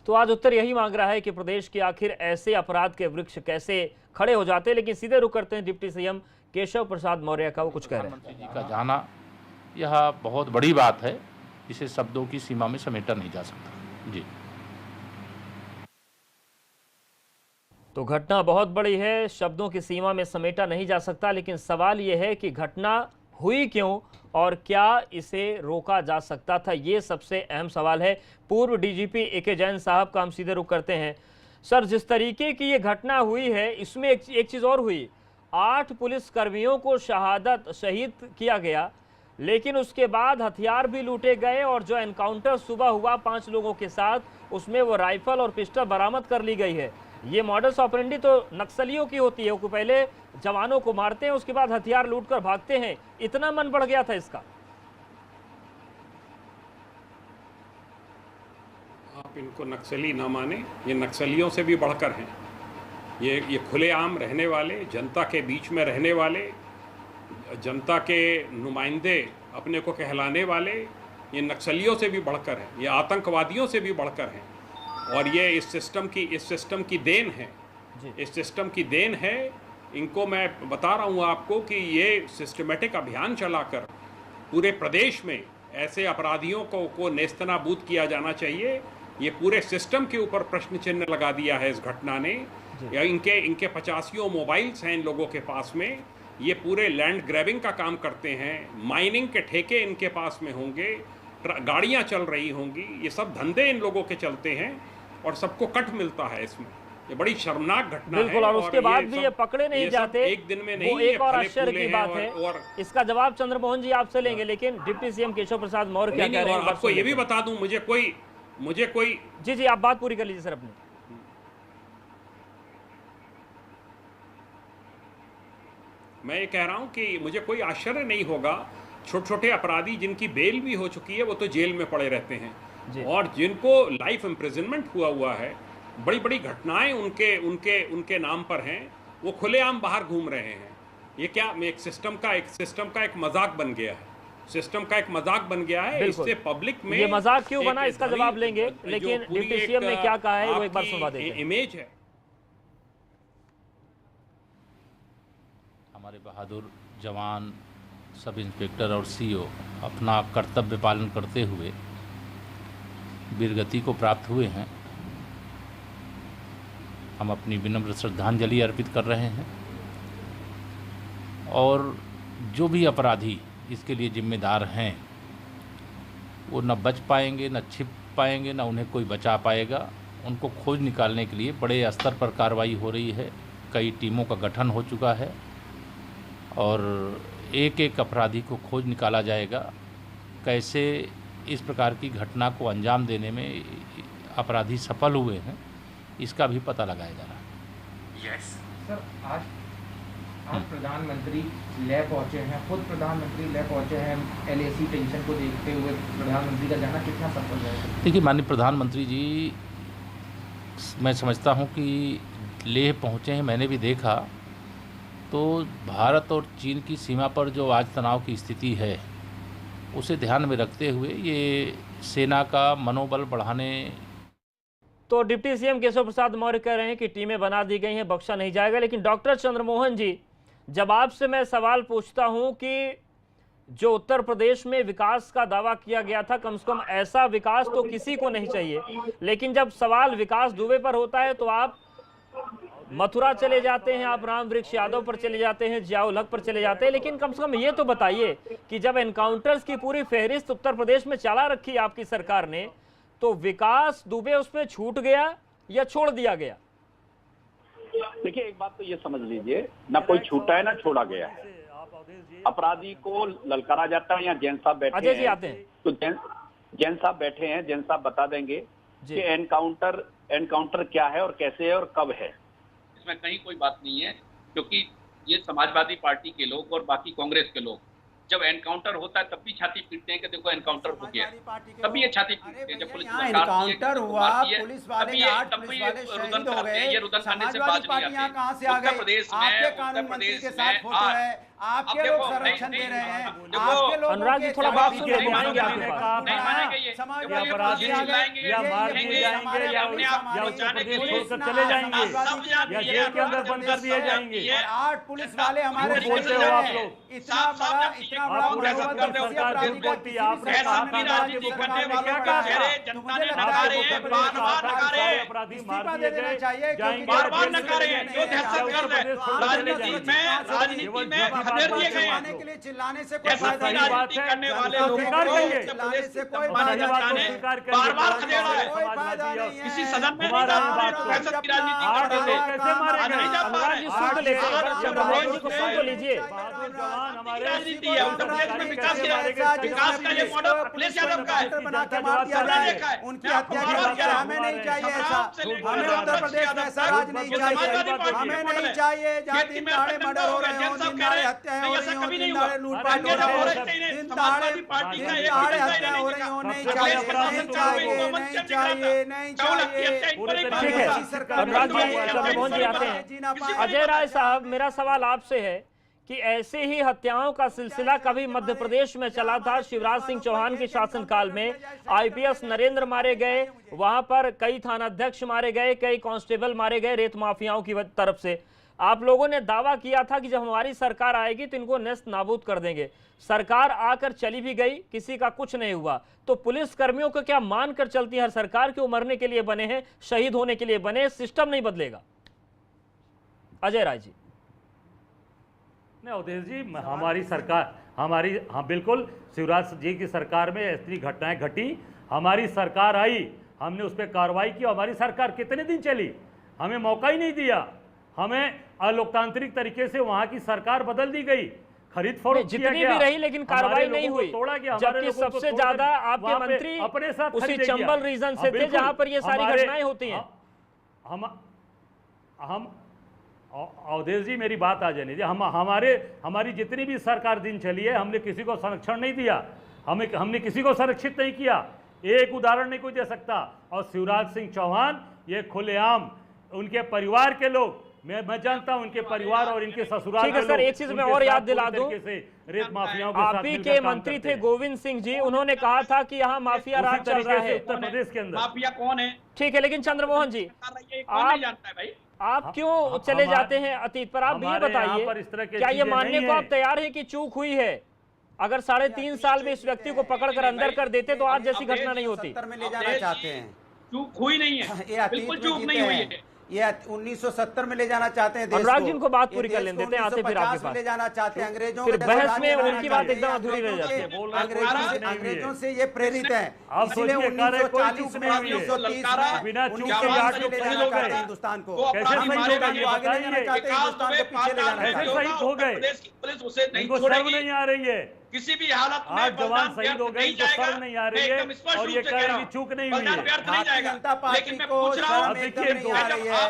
तो आज उत्तर यही मांग रहा है कि प्रदेश के आखिर ऐसे अपराध के वृक्ष कैसे खड़े हो जाते हैं। लेकिन सीधे रुख करते हैं डिप्टी सीएम केशव प्रसाद मौर्य का, वो कुछ कह रहे हैं। प्रधानमंत्री जी का जाना यह बहुत बड़ी बात है, इसे शब्दों की सीमा में समेटा नहीं जा सकता। जी, तो घटना बहुत बड़ी है, शब्दों की सीमा में समेटा नहीं जा सकता, लेकिन सवाल यह है कि घटना हुई क्यों और क्या इसे रोका जा सकता था, ये सबसे अहम सवाल है। पूर्व डीजीपी एके जैन साहब का हम सीधे रुख करते हैं। सर, जिस तरीके की ये घटना हुई है, इसमें एक चीज और हुई, 8 पुलिस कर्मियों को शहीद किया गया, लेकिन उसके बाद हथियार भी लूटे गए और जो एनकाउंटर सुबह हुआ 5 लोगों के साथ, उसमें वो राइफल और पिस्टल बरामद कर ली गई है। ये मॉडल्स ऑपरेंडी तो नक्सलियों की होती है, वो पहले जवानों को मारते हैं, उसके बाद हथियार लूटकर भागते हैं। इतना मन बढ़ गया था इसका। आप इनको नक्सली ना माने, ये नक्सलियों से भी बढ़कर हैं। ये खुलेआम रहने वाले, जनता के बीच में रहने वाले, जनता के नुमाइंदे अपने को कहलाने वाले, ये नक्सलियों से भी बढ़कर हैं, ये आतंकवादियों से भी बढ़कर हैं। और ये इस सिस्टम की देन है, इस सिस्टम की देन है। इनको मैं बता रहा हूँ आपको कि ये सिस्टमेटिक अभियान चलाकर पूरे प्रदेश में ऐसे अपराधियों को नेस्तनाबूद किया जाना चाहिए। ये पूरे सिस्टम के ऊपर प्रश्न चिन्ह लगा दिया है इस घटना ने। या इनके 85 मोबाइल्स हैं इन लोगों के पास में। ये पूरे लैंड ग्रैबिंग का काम करते हैं, माइनिंग के ठेके इनके पास में होंगे, गाड़ियाँ चल रही होंगी, ये सब धंधे इन लोगों के चलते हैं और सबको कट मिलता है इसमें। ये बड़ी शर्मनाक घटना है। बिल्कुल, और उसके बाद भी ये पकड़े नहीं जाते, एक दिन में नहीं। वो एक और आश्चर्य की बात है। और इसका जवाब चंद्रमोहन जी आपसे लेंगे, लेकिन डिप्टी सीएम केशव प्रसाद मौर्य क्या कह रहे हैं? आपको ये भी बता दूं, मुझे कोई जी आप बात पूरी कर लीजिए सर अपनी। मैं ये कह रहा हूं कि मुझे कोई आश्चर्य नहीं होगा, छोटे छोटे अपराधी जिनकी बेल भी हो चुकी है वो तो जेल में पड़े रहते हैं, और जिनको लाइफ इम्प्रिजनमेंट हुआ है, बड़ी बड़ी घटनाएं उनके नाम पर हैं, वो खुलेआम बाहर घूम रहे हैं। ये क्या एक सिस्टम का एक मजाक बन गया है, सिस्टम का एक मजाक बन गया है। इससे पब्लिक में ये मजाक क्यों बना, इसका जवाब लेंगे, लेकिन डिप्टी सीएम ने क्या कहा है वो एक बार सुनवा देते हैं। इमेज है हमारे बहादुर जवान, सब इंस्पेक्टर और सीओ अपना कर्तव्य पालन करते हुए वीरगति को प्राप्त हुए हैं। हम अपनी विनम्र श्रद्धांजलि अर्पित कर रहे हैं, और जो भी अपराधी इसके लिए जिम्मेदार हैं वो न बच पाएंगे, न छिप पाएंगे, न उन्हें कोई बचा पाएगा। उनको खोज निकालने के लिए बड़े स्तर पर कार्रवाई हो रही है, कई टीमों का गठन हो चुका है और एक एक अपराधी को खोज निकाला जाएगा। कैसे इस प्रकार की घटना को अंजाम देने में अपराधी सफल हुए हैं, इसका भी पता लगाया जा रहा है। यस सर, आज प्रधानमंत्री ले पहुंचे हैं, खुद प्रधानमंत्री ले पहुंचे हैं। एलएसी टेंशन को देखते हुए प्रधानमंत्री का जाना कितना सफल है? देखिए माननीय प्रधानमंत्री जी, मैं समझता हूं कि लेह पहुंचे हैं। मैंने भी देखा तो भारत और चीन की सीमा पर जो आज तनाव की स्थिति है, उसे ध्यान में रखते हुए ये सेना का मनोबल बढ़ाने। तो डिप्टी सीएम केशव प्रसाद मौर्य कह रहे हैं कि टीमें बना दी गई हैं, बख्शा नहीं जाएगा। लेकिन डॉक्टर चंद्रमोहन जी, जब आपसे मैं सवाल पूछता हूं कि जो उत्तर प्रदेश में विकास का दावा किया गया था, कम से कम ऐसा विकास तो किसी को नहीं चाहिए, लेकिन जब सवाल विकास दुबे पर होता है तो आप मथुरा चले जाते हैं, आप राम वृक्ष यादव पर चले जाते हैं, जियाउल हक पर चले जाते हैं। लेकिन कम से कम ये तो बताइए कि जब एनकाउंटर्स की पूरी फहरिस्त उत्तर प्रदेश में चला रखी है आपकी सरकार ने, तो विकास दुबे उसमें छूट गया या छोड़ दिया गया? देखिए, एक बात तो ये समझ लीजिए, ना कोई छूटा है ना छोड़ा गया है। अपराधी को ललकारा जाता है। यहाँ जैन साहब बैठे हैं, आते हैं तो जैन साहब बैठे हैं, जैन साहब बता देंगे कि एनकाउंटर क्या है और कैसे है और कब है। इसमें कहीं कोई बात नहीं है, क्योंकि ये समाजवादी पार्टी के लोग और बाकी कांग्रेस के लोग जब एनकाउंटर होता है तब भी छाती पीटते हैं कि देखो एनकाउंटर हो गया, तभी ये छाती पीटते हैं। जब पुलिस एनकाउंटर हुआ, पुलिस वाले 8 पुलिस वाले शहीद हो गए, ये रुदन करने से समाजवादी बाज नहीं पार्टियां आती। कहां से आ उत्तर प्रदेश गई? में आपके कानून मंत्री के साथ फोटो है, आपके लोग संरक्षण दे रहे हैं, आपके लोग अनुराग जी थोड़ा बात सुनिए, हम आएंगे आपके पास। नहीं मानेंगे ये, समाजवादी अपराधी चिल्लाएंगे, या मार दिए जाएंगे या उत्तर प्रदेश छोड़कर चले जाएंगे या जेल के अंदर बंद कर दिए जाएंगे। और 8 पुलिस वाले हमारे झूठ बोलते हो आप लोग। इतना बड़ा पूरा सरकार झूठ बोलती है। आपने कहा था कि मुकदमे में क्या कहा था? मुझे लगता है अपराधी मार दिए गए जाएंगे, बार-बार नकारे हैं, जो दहशतगर्द है, राजनीति में खदेड़ दिए गए हैं। के लिए चिल्लाने से कोई ऐसा फायदा सही नहीं। राजनीति करने वाले लोगों स्वीकार को करिए। चिल्लाने से कोई हमारी फायदा बात को नहीं। स्वीकार करिए। बार-बार खदेड़ा है। कोई फायदा नहीं है। किसी सदन में नहीं हमारा जा पा रहे, बात दहशत की राजनीति आठ कर रहे लोग थे। कैसे मारे आज नहीं जा पा अनुराग जी रहे। सुन लेते हैं, आज चंद्रमोहन जी को सुन तो लीजिए। बहादुर जवान हमारे राजनीति है, उत्तर प्रदेश में विकास का ये मॉडल अखिलेश यादव का है। बना के मार दिया हमने जाए, देखा है। उनकी हत्या की बात करें, हमें नहीं चाहिए ऐसा। हमें उत्तर प्रदेश में ऐसा राज नहीं चाहिए, हमें नहीं चाहिए जहाँ दिन दहाड़े मर्डर हो रहे हो, दिन दहाड़े हत्याएं हो रही हो, दिन दहाड़े लूटपाट हो रहे हो, दिन दहाड़े हत्याएं हो रही हो, नहीं चाहिए, नहीं चाहिए, नहीं चाहिए, नहीं चाहिए। ठीक है, अनुराग जी, चंद्रमोहन जी आते हैं। अजय राय साहब, मेरा सवाल आपसे है कि ऐसे ही हत्याओं का सिलसिला कभी मध्य प्रदेश में चला था। शिवराज सिंह चौहान के शासनकाल में आईपीएस नरेंद्र मारे गए, वहां पर कई थानाध्यक्ष मारे गए, कई कांस्टेबल मारे गए रेत माफियाओं की तरफ से। आप लोगों ने दावा किया था कि जब हमारी सरकार आएगी तो इनको नेस्त नाबूद कर देंगे। सरकार आकर चली भी गई, किसी का कुछ नहीं हुआ। तो पुलिस कर्मियों को क्या मान कर चलती है हर सरकार के? वो मरने के लिए बने हैं, शहीद होने के लिए बने हैं, सिस्टम नहीं बदलेगा। अजय राय जी। नहीं अवधेश जी, हमारी सरकार हाँ बिल्कुल, शिवराज जी की सरकार में ऐसी घटनाएं घटी, हमारी सरकार आई, हमने उस पर कार्रवाई की। हमारी सरकार कितने दिन चली? हमें मौका ही नहीं दिया। हमें अलोकतांत्रिक तरीके से वहां की सरकार बदल दी गई, खरीद फरोख्त किया जितनी गया, भी रही लेकिन कार्रवाई नहीं हुई। तोड़ा गया। जबकि सबसे ज्यादा आपके मंत्री अपने साथ उसी चंबल रीजन से थे जहां पर ये सारी घटनाएं होती हैं। हम अवधेश जी, मेरी बात आ जाने दीजिए। हमारी जितनी भी सरकार दिन चली है, हमने किसी को संरक्षण नहीं दिया, हमने किसी को संरक्षित नहीं किया। एक उदाहरण नहीं कोई दे सकता। और शिवराज सिंह चौहान ये खुलेआम, उनके परिवार के लोग, मैं जानता हूं उनके परिवार और इनके ससुराल। ठीक है सर, एक चीज मैं और याद दिला दूं, रेत माफियाओं के साथ आप ही के मंत्री थे गोविंद सिंह जी, उन्होंने कहा था कि यहाँ माफिया राज चल रहा है उत्तर प्रदेश के अंदर। माफिया कौन है? ठीक है, लेकिन चंद्रमोहन जी, आप क्यों चले जाते हैं अतीत पर? आप भी ये बताइए, क्या ये मानने को आप तैयार हैं कि चूक हुई है? अगर 3.5 साल में इस व्यक्ति को पकड़कर अंदर कर देते तो आज जैसी घटना नहीं होती। में ले जाना चाहते हैं, चूक हुई नहीं है, बिल्कुल चूक नहीं हुई है। ये 1970 में ले जाना चाहते हैं। अनुराग जी इनको बात पूरी कर लेते हैं, आते फिर आपके पास ले जाना चाहते हैं। अंग्रेजों फिर बहस में उनकी बात एकदम अधूरी रह जाती है। अंग्रेजों से ये प्रेरित है, आप इसलिए सोचिए, 1940 में 1930 में बिना चूक उनकी के आवाज आगे ले जाना चाहते हैं हिंदुस्तान को। कैसे सही होगा ये आगे ले जाना बताइए? चाहते हैं, हिंदुस्तान को पीछे ले जाना कैसे चाहते हैं। शहीद हो गए? पुलिस उसे नहीं इनको शर्म छोड़ेगी नहीं आ रही है। किसी भी हालत में। आज जवान शहीद हो गए, इनको शर्म नहीं आ रही है और ये कह रहे हैं कि चूक नहीं हुई है। भारतीय जनता पार्टी को शर्म एकदम नहीं आ रही है।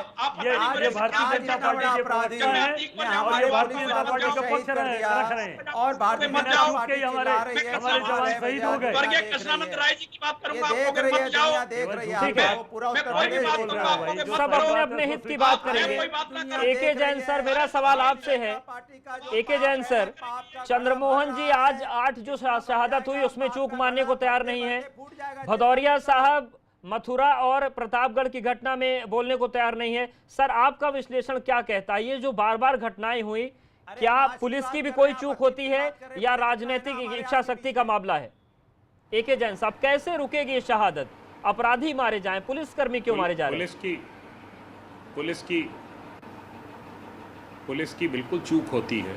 ये भारतीय जनता पार्टी के अपराधी पक्ष हैं हमारे और भारतीय जनता पार्टी का पक्ष रख रहे हैं। और भारतीय जनता पार्टी चिल्ला रही है, हमारे जवान शहीद हो गए। वर्गीय कृष्णानंद राय जी की बात करूंगा, देख रही है दुनिया, देख रही है। ठीक है, वो पूरा उत्तर प्रदेश बोल रहा है भाई। सब अपने अपने हित की बात करेंगे। एके जैन सर, मेरा सवाल आपसे है। एके जैन सर, चंद्रमोहन जी आज 8 जो शहादत हुई उसमें चूक मानने को तैयार नहीं है। भदौरिया साहब मथुरा और प्रतापगढ़ की घटना में बोलने को तैयार नहीं है। सर, आपका विश्लेषण क्या कहता है? ये जो बार बार घटनाएं हुई, क्या पुलिस की भी कोई चूक होती है या राजनीतिक इच्छा शक्ति का मामला है? एके जैन साहब, कैसे रुकेगी ये शहादत? अपराधी मारे जाएं, पुलिसकर्मी क्यों मारे जा रहे हैं? पुलिस की बिल्कुल चूक होती है।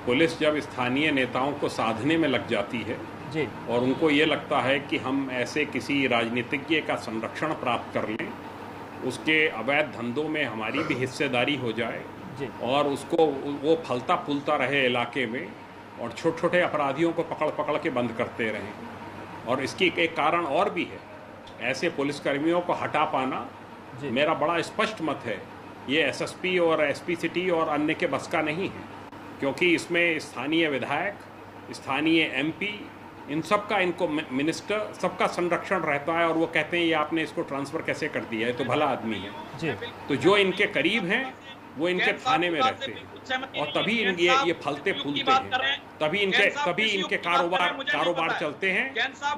पुलिस जब स्थानीय नेताओं को साधने में लग जाती है जी, और उनको ये लगता है कि हम ऐसे किसी राजनीतिज्ञ का संरक्षण प्राप्त कर लें, उसके अवैध धंधों में हमारी भी हिस्सेदारी हो जाए जी, और उसको वो फलता फूलता रहे इलाके में और छोटे छोटे अपराधियों को पकड़ पकड़ के बंद करते रहें। और इसकी एक कारण और भी है, ऐसे पुलिसकर्मियों को हटा पाना मेरा बड़ा स्पष्ट मत है, ये एसएसपी और एसपी सिटी और अन्य के बस का नहीं है, क्योंकि इसमें स्थानीय विधायक स्थानीय एमपी, इन सब का, इनको मिनिस्टर, सबका संरक्षण रहता है और वो कहते हैं ये आपने इसको ट्रांसफ़र कैसे कर दिया है, तो भला आदमी है। जी। तो जो इनके करीब हैं वो इनके थाने में रहते हैं और तभी ये फलते फूलते हैं, तभी इनके कारोबार चलते हैं।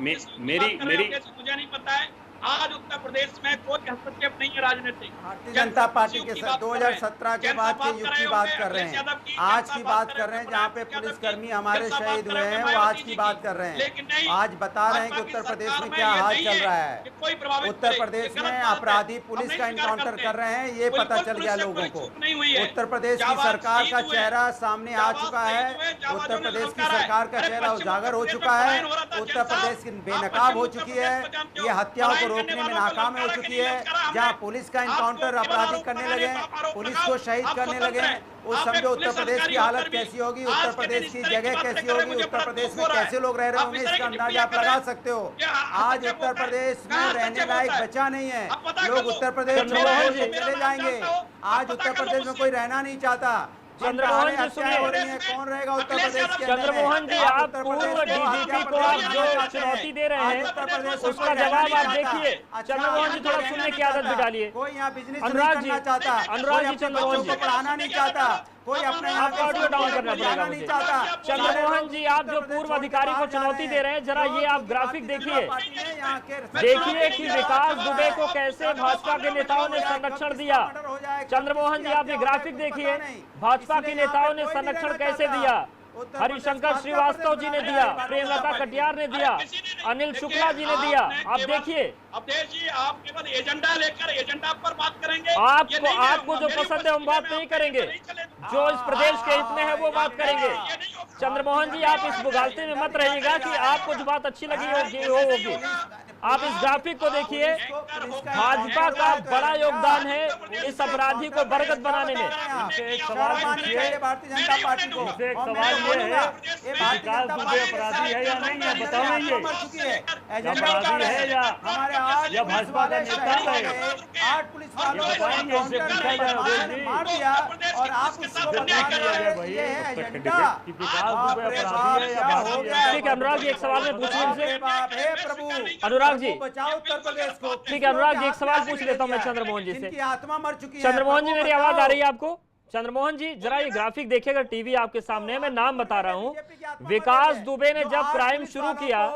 मेरी मुझे नहीं पता है आज उत्तर प्रदेश में कोई हस्तक्षेप नहीं है राजनीतिक। भारतीय जनता पार्टी के साथ 2017 के बाद के युग की बात कर रहे हैं, आज की बात कर रहे हैं, जहाँ पे पुलिसकर्मी हमारे शहीद हुए हैं, वो आज की बात कर रहे हैं। आज बता रहे हैं कि उत्तर प्रदेश में क्या हाल चल रहा है। उत्तर प्रदेश में अपराधी पुलिस का इनकाउंटर कर रहे हैं, ये पता चल गया लोगों को। उत्तर प्रदेश की सरकार का चेहरा सामने आ चुका है, उत्तर प्रदेश की सरकार का चेहरा उजागर हो चुका है, उत्तर प्रदेश की बेनकाब हो चुकी है, ये हत्याओं को रोकने में नाकाम हो चुकी है। जहां पुलिस का इनकाउंटर अपराधी करने लगे, पुलिस को शहीद करने लगे, उस समझो उत्तर प्रदेश की हालत कैसी होगी, उत्तर प्रदेश की जगह कैसी होगी, उत्तर प्रदेश में कैसे लोग रह रहे होंगे, इसका अंदाजा आप लगा सकते हो। आज उत्तर प्रदेश में रहने लायक बचा नहीं है, लोग उत्तर प्रदेश चले जाएंगे। आज उत्तर प्रदेश में कोई रहना नहीं चाहता। चंद्रमोहन जी सुनिए, कौन रहेगा उत्तर प्रदेश के? चंद्रमोहन जी, आप पूर्व डीजीपी को आप जो चुनौती दे रहे हैं उसका जवाब आप देखिए। चंद्रमोहन जी थोड़ा सुनने की आदत भी डालिए। कोई यहाँ बिजनेस अनुराग जी, चाहता, अनुराग जी, चंद्रमोहन जी पढ़ाना नहीं चाहता, कोई अपने यहाँ आपका ऑडियो डाउन करना पड़ेगा नहीं मुझे। चाहता। चंद्रमोहन जी, आप जो पूर्व अधिकारी को चुनौती दे रहे हैं, जरा ये आप ग्राफिक देखिए कि विकास दुबे को कैसे भाजपा के नेताओं ने संरक्षण दिया। चंद्रमोहन जी, आप ये ग्राफिक देखिए, भाजपा के नेताओं ने संरक्षण कैसे दिया। हरिशंकर श्रीवास्तव जी ने दिया, प्रेमलता कटियार ने दिया, अनिल शुक्ला जी ने दिया। आप देखिए, अवधेश जी, आप केवल एजेंडा लेकर एजेंडा पर बात करेंगे। आपको जो पसंद है हम बात नहीं करेंगे, जो इस प्रदेश के हित में है वो बात करेंगे। चंद्रमोहन जी, आप इस बुगालते में मत रहिएगा कि आपको जो बात अच्छी लगी होगी। आप इस ग्राफिक को देखिए, भाजपा का बड़ा योगदान है इस अपराधी को बरगद बनाने में। एक सवाल पूछिए, भारतीय जनता पार्टी को एक सवाल ये है, विकास दुबे अपराधी है या नहीं है, बताइए। अपराधी है या भाजपा का नेता है, 8 पुलिस वालों को बताएंगे, इससे पूछा जाए मार दिया और आप उसको बता रहे हैं ये है एजेंडा। कि विकास दुबे अपराधी है या भाजपा। ठीक है अनुराग जी, एक सवाल में पूछिए इनसे। हे प्रभु, अनुराग जी, बचाओ उत्तर प्रदेश को। ठीक है अनुराग जी, एक सवाल पूछ लेता हूं मैं चंद्रमोहन जी से। इनकी आत्मा मर चुकी है। चंद्रमोहन जी, मेरी आवाज आ रही है आपको? चंद्रमोहन जी, जरा ये ग्राफिक देखिएगा, टीवी आपके सामने है, मैं नाम बता रहा हूं। विकास दुबे ने जब क्राइम शुरू किया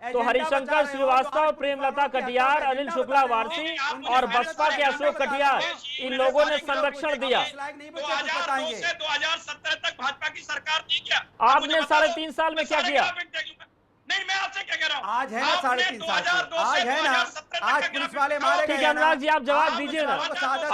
तो हरिशंकर श्रीवास्तव, प्रेमलता कटियार, अनिल शुक्ला वारसी और बसपा के अशोक कटियार, इन लोगों ने संरक्षण दिया। 2002 से 2017 तक भाजपा की सरकार थी क्या? आपने 3.5 साल में क्या किया? नहीं, मैं आपसे क्या कह रहा हूँ, आज है ना 3.5 साल से, आज है ना, आज पुलिस वाले मारे गए। ठीक है अनुराग जी, आप जवाब दीजिए ना।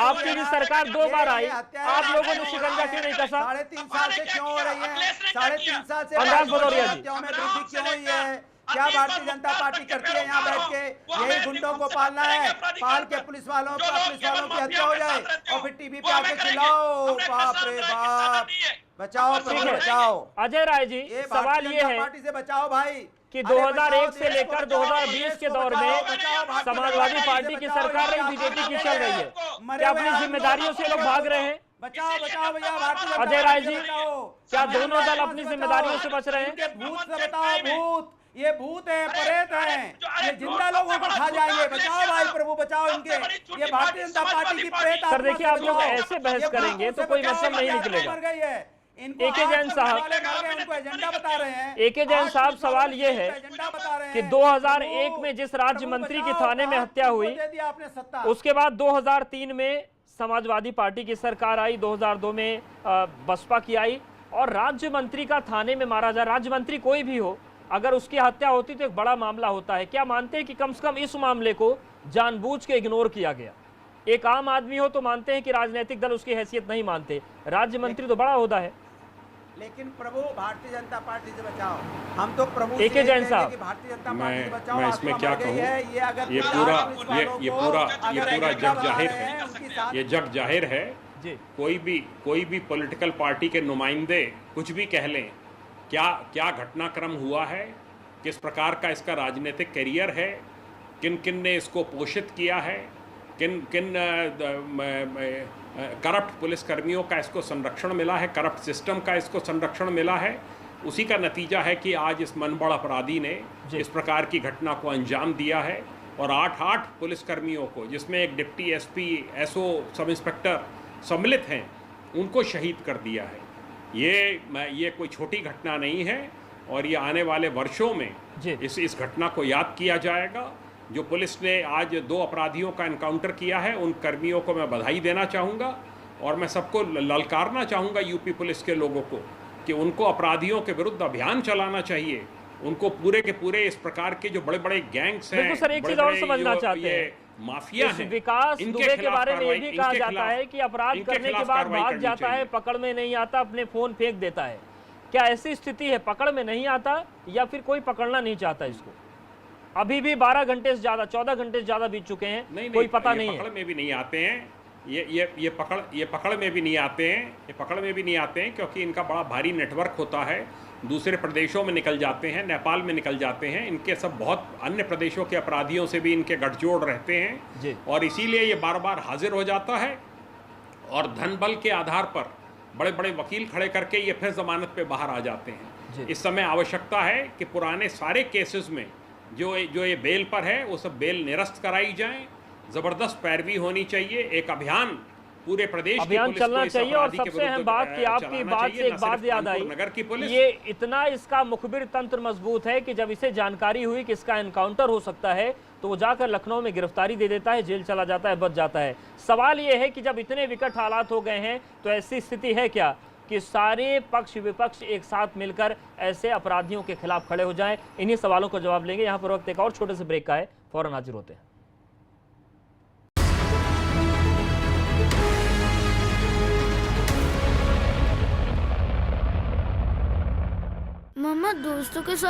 आपकी भी सरकार 2 बार आई, आप लोगों ने शिकंजा क्यों नहीं कसा? 3.5 साल से क्यों हो रही है? 3.5 साल से अनुराग भदौरिया जी, में वृद्धि क्यों हुई है? क्या भारतीय जनता पार्टी करती है यहाँ बैठ के? यही गुंडों को पालना है, पाल के पुलिस वालों की हत्या हो जाए और फिर टीवी पे आके चिल्लाओ, बाप रे बाप, बचाओ प्रभु बचाओ। अजय राय जी, सवाल ये है पार्टी से बचाओ भाई कि 2001 से लेकर 2020 के दौर में समाजवादी पार्टी की सरकार रही, बीजेपी की चल रही है, क्या अपनी जिम्मेदारियों से लोग भाग रहे हैं? बचाओ बचाओ भैया, भारतीय अजय राय जी, क्या दोनों दल अपनी जिम्मेदारियों से बच रहे हैं? भूत से बताओ, भूत, ये भूत है, प्रेत है, ये जिंदा लोगों को खा जाएंगे। बचाओ भाई प्रभु बचाओ इनके, ये भारतीय जनता पार्टी की प्रेत। सर देखिए, आप लोग ऐसे बहस करेंगे तो कोई मतलब नहीं निकलेगा। एके जैन साहब, उनको एजेंडा बता रहे हैं। एके जैन साहब, सवाल ये है कि 2001 में जिस राज्य मंत्री की थाने में हत्या हुई, उसके बाद 2003 में समाजवादी पार्टी की सरकार आई, 2002 में बसपा की आई, और राज्य मंत्री का थाने में मारा जाए, राज्य मंत्री कोई भी हो, अगर उसकी हत्या होती तो एक बड़ा मामला होता है। क्या मानते हैं कि कम से कम इस मामले को जानबूझ के इग्नोर किया गया? एक आम आदमी हो तो मानते हैं कि राजनीतिक दल उसकी हैसियत नहीं मानते, राज्य मंत्री तो बड़ा होदा है। लेकिन प्रभु भारतीय जनता पार्टी से बचाओ, हम तो प्रभु एके जैन साहब, भारतीय जनता पार्टी से बचाओ। मैं इसमें क्या कहूँ, ये पूरा जग जाहिर है, ये जग जाहिर है। कोई भी पॉलिटिकल पार्टी के नुमाइंदे कुछ भी कह लें, क्या घटनाक्रम हुआ है, किस प्रकार का इसका राजनीतिक करियर है, किन किन ने इसको पोषित किया है, किन करप्ट पुलिसकर्मियों का इसको संरक्षण मिला है, करप्ट सिस्टम का इसको संरक्षण मिला है, उसी का नतीजा है कि आज इस मनबड़ अपराधी ने इस प्रकार की घटना को अंजाम दिया है और 8 पुलिसकर्मियों को, जिसमें एक deputy SP, SO, sub inspector सम्मिलित हैं, उनको शहीद कर दिया है। ये कोई छोटी घटना नहीं है और ये आने वाले वर्षों में इस घटना को याद किया जाएगा। जो पुलिस ने आज 2 अपराधियों का एनकाउंटर किया है, उन कर्मियों को मैं बधाई देना चाहूँगा और मैं सबको ललकारना चाहूँगा यूपी पुलिस के लोगों को कि उनको अपराधियों के विरुद्ध अभियान चलाना चाहिए। उनको पूरे के पूरे इस प्रकार के जो बड़े बड़े गैंग्स हैं, सर, एक चीज और समझना चाहते हैं, माफिया हैं, विकास दुबे के बारे में ये भी कहा जाता है कि अपराध करने के बाद भाग जाता है, पकड़ में नहीं आता, अपने फोन फेंक देता है। क्या ऐसी स्थिति है, पकड़ में नहीं आता या फिर कोई पकड़ना नहीं चाहता इसको? अभी भी 12 घंटे से ज्यादा, 14 घंटे से ज्यादा बीत चुके हैं, कोई पता नहीं है। पकड़ में भी नहीं आते हैं, ये पकड़ में भी नहीं आते हैं, ये पकड़ में भी नहीं आते हैं क्योंकि इनका बड़ा भारी नेटवर्क होता है, दूसरे प्रदेशों में निकल जाते हैं, नेपाल में निकल जाते हैं, इनके सब बहुत अन्य प्रदेशों के अपराधियों से भी इनके गठजोड़ रहते हैं और इसीलिए ये बार बार हाजिर हो जाता है और धन बल के आधार पर बड़े बड़े वकील खड़े करके ये फिर जमानत पे बाहर आ जाते हैं। इस समय आवश्यकता है कि पुराने सारे केसेस में जो ये बेल पर है वो सब बेल निरस्त कराई जाए, जबरदस्त पैरवी होनी चाहिए, एक अभियान पूरे प्रदेश अभियान चलना चाहिए। और सबसे अहम बात कि आपकी बात से एक बात याद आई, नगर की पुलिस ये इतना इसका मुखबिर तंत्र मजबूत है कि जब इसे जानकारी हुई कि इसका एनकाउंटर हो सकता है तो वो जाकर लखनऊ में गिरफ्तारी दे देता है, जेल चला जाता है, बच जाता है। सवाल ये है कि जब इतने विकट हालात हो गए हैं तो ऐसी स्थिति है क्या कि सारे पक्ष विपक्ष एक साथ मिलकर ऐसे अपराधियों के खिलाफ खड़े हो जाएं? इन्हीं सवालों को जवाब लेंगे। यहाँ पर वक्त एक और छोटे से ब्रेक का है, फौरन हाजिर होते हैं। मम्मा दोस्तों के साथ